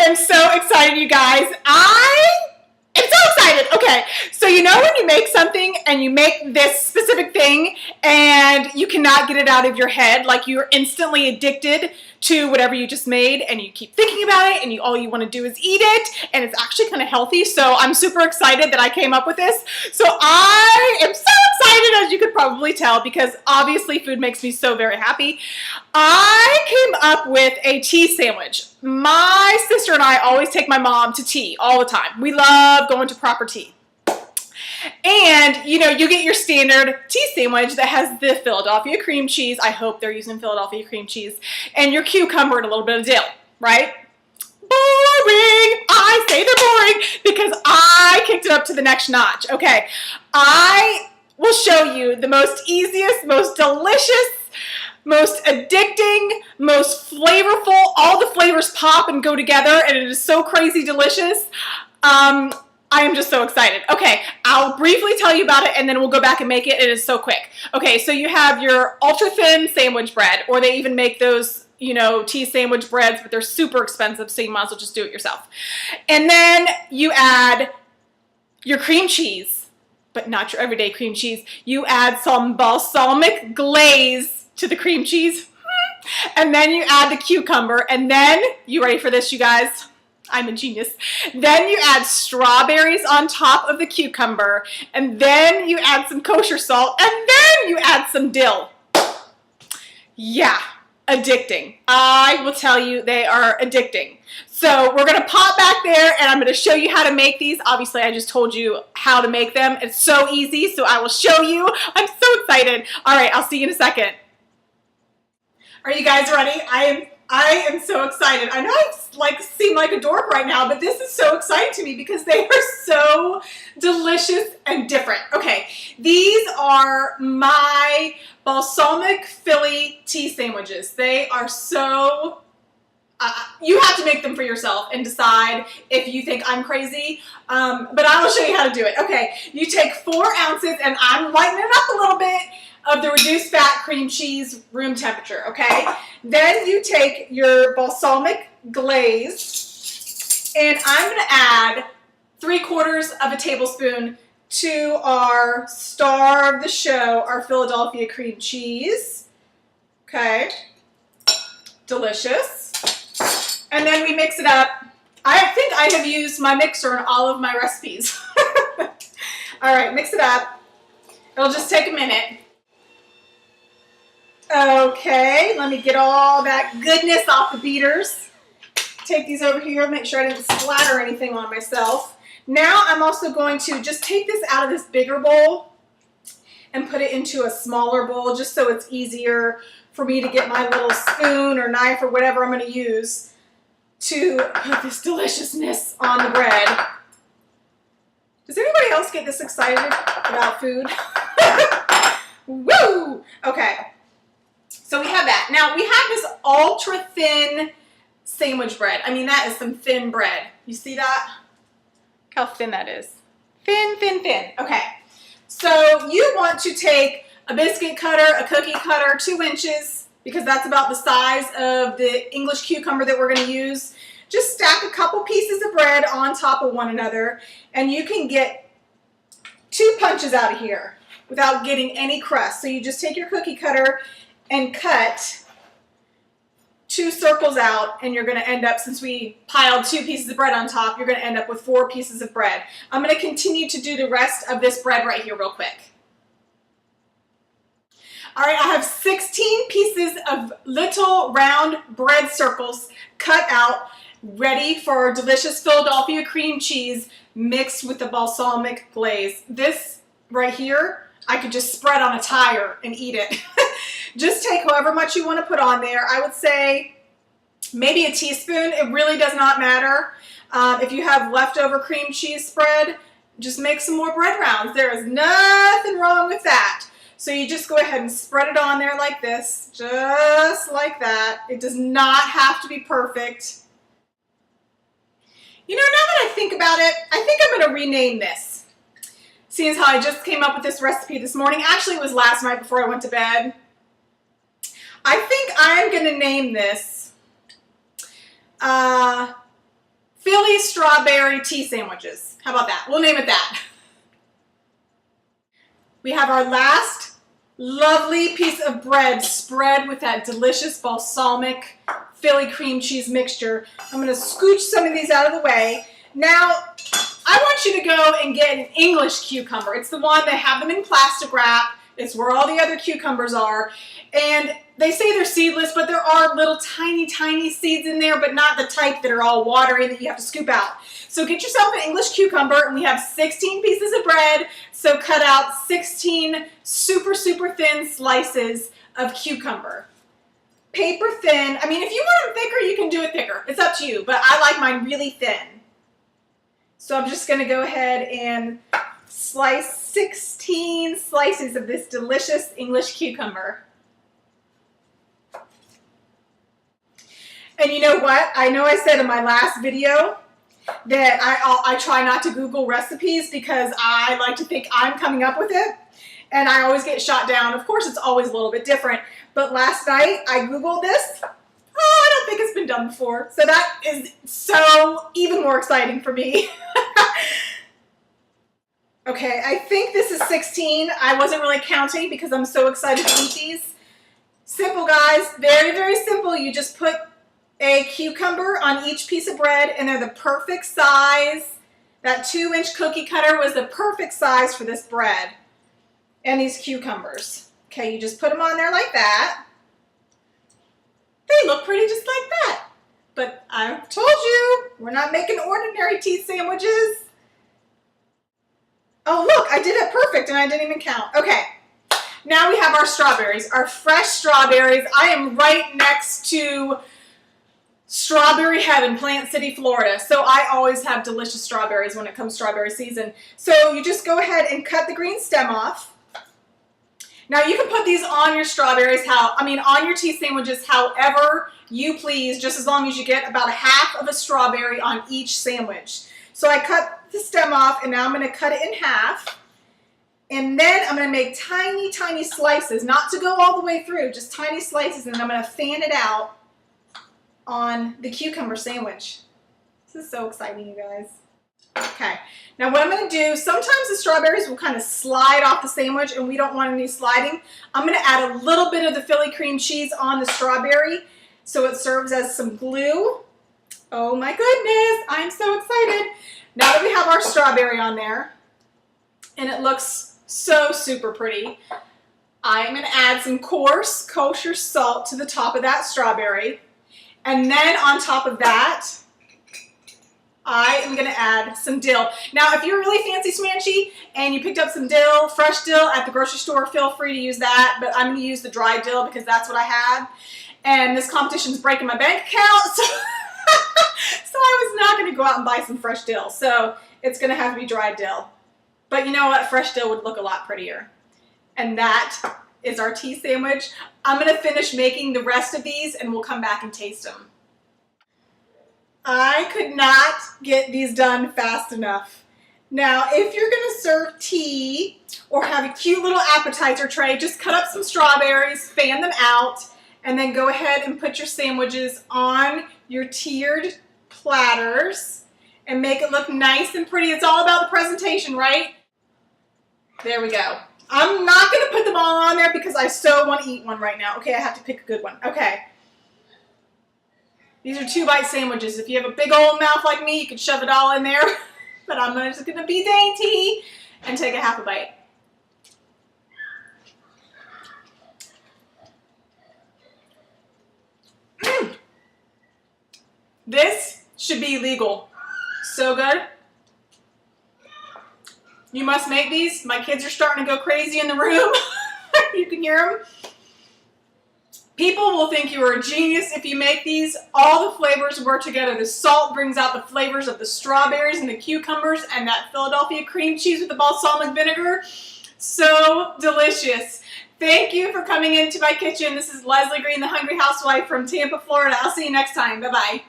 am so excited, you guys. I'm so excited. Okay, so you know when you make something and you make this specific thing and you cannot get it out of your head, like you're instantly addicted to whatever you just made and you keep thinking about it and all you want to do is eat it, and it's actually kind of healthy. So I'm super excited that I came up with this. So I am so excited, as you could probably tell, because obviously food makes me so very happy. I came up with a tea sandwich. My sister and I always take my mom to tea all the time. We love going to proper tea. And, you know, you get your standard tea sandwich that has the Philadelphia cream cheese. I hope they're using Philadelphia cream cheese. And your cucumber and a little bit of dill, right? Boring! I say they're boring because I kicked it up to the next notch. Okay, I will show you the most easiest, most delicious, most addicting, most flavorful. All the flavors pop and go together, and it is so crazy delicious. I am just so excited. Okay, I'll briefly tell you about it, and then we'll go back and make it. It is so quick. Okay, so you have your ultra-thin sandwich bread, or they even make those, you know, tea sandwich breads, but they're super expensive, so you might as well just do it yourself. And then you add your cream cheese, but not your everyday cream cheese. You add some balsamic glaze to the cream cheese, and then you add the cucumber, and then, you ready for this, you guys? I'm a genius. Then you add strawberries on top of the cucumber, and then you add some kosher salt, and then you add some dill. Yeah, addicting. I will tell you, they are addicting. So we're gonna pop back there, and I'm gonna show you how to make these. Obviously, I just told you how to make them. It's so easy, so I will show you. I'm so excited. All right, I'll see you in a second. Are you guys ready? I am so excited. I know I seem like a dork right now, but this is so exciting to me because they are so delicious and different. Okay, these are my balsamic Philly tea sandwiches. They are so, you have to make them for yourself and decide if you think I'm crazy, but I will show you how to do it. Okay, you take 4 ounces, and I'm lightening it up a little bit, of the reduced fat cream cheese, room temperature, okay? Then you take your balsamic glaze, and I'm gonna add 3/4 of a tablespoon to our star of the show, our Philadelphia cream cheese. Okay, delicious. And then we mix it up. I think I have used my mixer in all of my recipes. All right, mix it up. It'll just take a minute. Okay, let me get all that goodness off the beaters. Take these over here, make sure I didn't splatter anything on myself. Now I'm also going to just take this out of this bigger bowl and put it into a smaller bowl, just so it's easier for me to get my little spoon or knife or whatever I'm going to use to put this deliciousness on the bread. Does anybody else get this excited about food? Woo! Okay. So we have that. Now we have this ultra thin sandwich bread. I mean, that is some thin bread. You see that? Look how thin that is. Thin, thin, thin. Okay. So you want to take a biscuit cutter, a cookie cutter, 2 inches, because that's about the size of the English cucumber that we're going to use. Just stack a couple pieces of bread on top of one another, and you can get 2 punches out of here without getting any crust. So you just take your cookie cutter and cut 2 circles out, and you're going to end up, since we piled 2 pieces of bread on top, you're going to end up with 4 pieces of bread. I'm going to continue to do the rest of this bread right here real quick. All right, I have 16 pieces of little round bread circles cut out, ready for our delicious Philadelphia cream cheese mixed with the balsamic glaze. This right here, I could just spread on a tire and eat it. Just take however much you want to put on there. I would say maybe a teaspoon. It really does not matter. If you have leftover cream cheese spread, just make some more bread rounds. There is nothing wrong with that. So you just go ahead and spread it on there like this, just like that. It does not have to be perfect. You know, now that I think about it, I think I'm going to rename this. Seeing as how I just came up with this recipe this morning. Actually, it was last night before I went to bed. I think I'm going to name this strawberry tea sandwiches. How about that? We'll name it that. We have our last lovely piece of bread spread with that delicious balsamic Philly cream cheese mixture. I'm going to scooch some of these out of the way. Now, I want you to go and get an English cucumber. It's the one that have them in plastic wrap. It's where all the other cucumbers are. And they say they're seedless, but there are little tiny, tiny seeds in there, but not the type that are all watery that you have to scoop out. So get yourself an English cucumber, and we have 16 pieces of bread. So cut out 16 super, super thin slices of cucumber. Paper thin. I mean, if you want them thicker, you can do it thicker. It's up to you, but I like mine really thin. So I'm just going to go ahead and slice 16 slices of this delicious English cucumber. And you know what? I know I said in my last video that I try not to Google recipes because I like to think I'm coming up with it. And I always get shot down. Of course, it's always a little bit different. But last night, I Googled this. Oh, I don't think it's been done before. So that is so even more exciting for me. Okay, I think this is 16. I wasn't really counting because I'm so excited to eat these. Simple, guys. Very, very simple. You just put a cucumber on each piece of bread, and they're the perfect size. That 2-inch cookie cutter was the perfect size for this bread and these cucumbers. Okay, you just put them on there like that. They look pretty just like that. But I told you, we're not making ordinary tea sandwiches. Oh, look, I did it perfect and I didn't even count. Okay, now we have our strawberries, our fresh strawberries. I am right next to Strawberry Heaven, Plant City, Florida. So I always have delicious strawberries when it comes strawberry season. So you just go ahead and cut the green stem off. Now you can put these on your strawberries, on your tea sandwiches however you please, just as long as you get about a half of a strawberry on each sandwich. So I cut the stem off, and now I'm going to cut it in half. And then I'm going to make tiny, tiny slices, not to go all the way through, just tiny slices, and then I'm going to fan it out on the cucumber sandwich. This is so exciting, you guys. Okay, now what I'm going to do, sometimes the strawberries will kind of slide off the sandwich and we don't want any sliding. I'm going to add a little bit of the Philly cream cheese on the strawberry so it serves as some glue. Oh my goodness, I'm so excited. Now that we have our strawberry on there and it looks so super pretty, I'm going to add some coarse kosher salt to the top of that strawberry. And then on top of that, I am going to add some dill. Now, if you're really fancy smanchy and you picked up some dill, fresh dill at the grocery store, feel free to use that. But I'm going to use the dry dill because that's what I had. And this competition's breaking my bank account. So I was not going to go out and buy some fresh dill. So it's going to have to be dry dill. But you know what? Fresh dill would look a lot prettier. And that is our tea sandwich. I'm going to finish making the rest of these and we'll come back and taste them. I could not get these done fast enough. Now, if you're going to serve tea or have a cute little appetizer tray, just cut up some strawberries, fan them out, and then go ahead and put your sandwiches on your tiered platters and make it look nice and pretty. It's all about the presentation, right? There we go. I'm not going to put them all on there because I so want to eat one right now. Okay, I have to pick a good one. Okay. These are 2-bite sandwiches. If you have a big old mouth like me, you can shove it all in there. But I'm just going to be dainty and take a half a bite. This should be legal. So good. You must make these. My kids are starting to go crazy in the room. You can hear them. People will think you are a genius if you make these. All the flavors work together. The salt brings out the flavors of the strawberries and the cucumbers and that Philadelphia cream cheese with the balsamic vinegar. So delicious. Thank you for coming into my kitchen. This is Leslie Green, the Hungry Housewife from Tampa, Florida. I'll see you next time. Bye-bye.